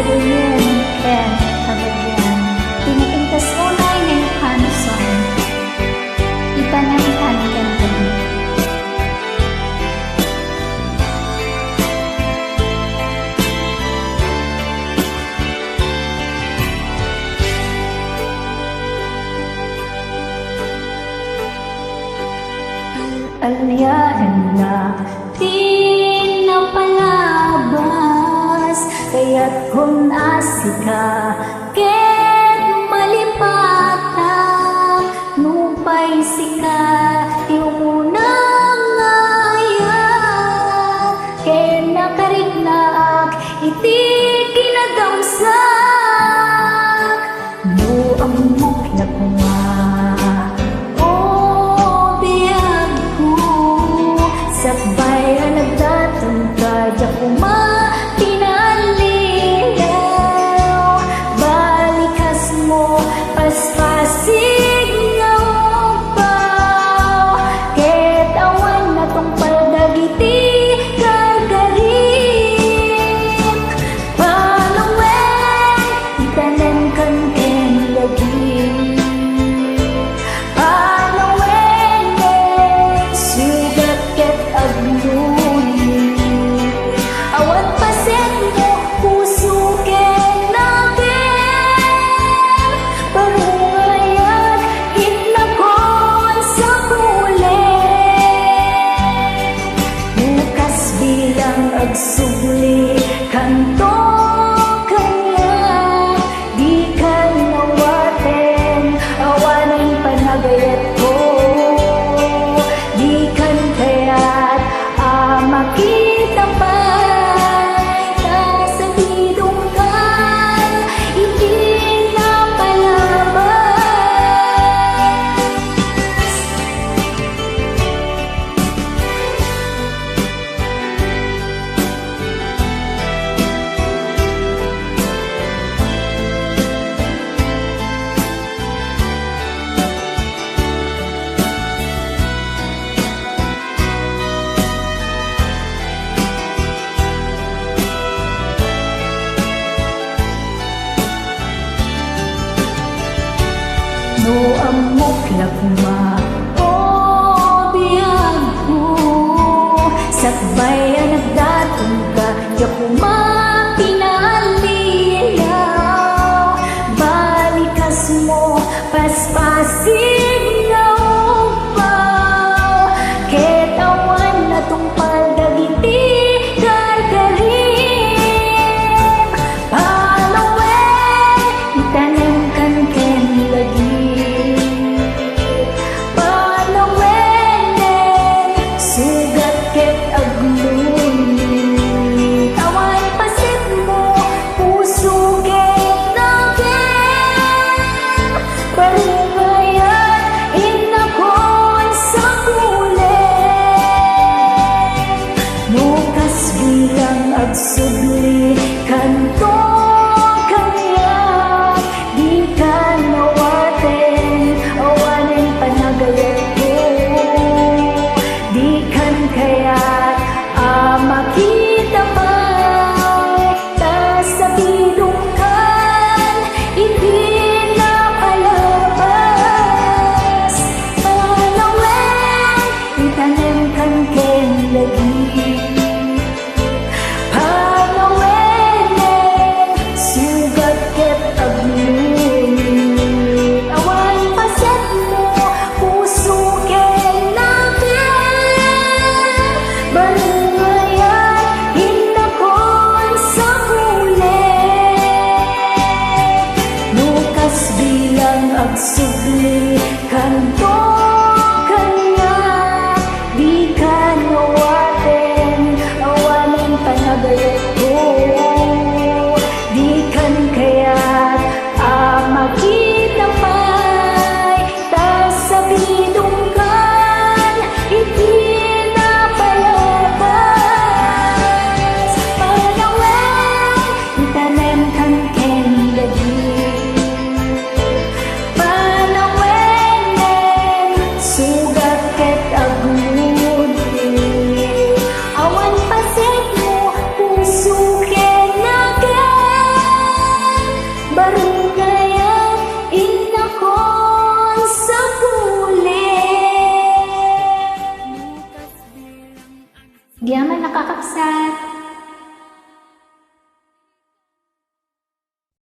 Sabayan ken kabagyan pinapintas unay ng kanuson ipanangkan ken kami alyahan na tinapalabas kaya't kung asika ket malipata nupay sika iumunang ngayat ken nakarignaak iti kinadamsak no amok na kuma sakbay ang nagdatang kadya kuma pinalilaw balikas mo paspasig nga upaw ketawan na tong paldagiti gargarin palawen itanan kan ken lagi awan paset mo puso ken natin parungayan itlakon sa kulit bukas bilang agsubli kanto kanya di ka nawaten awanan panagayat ko di kan kaya't makita pa'y nasa bidunggan hindi na palabas no amok lagma o biyagko sakbay ang nagdatong ka di kuma pinalilaw balikas mo paspasig nga upaw ketawan na tong paldagiti gargarin palawen itanan kan ken lagi sugat ket aglo Di man nakakapsat.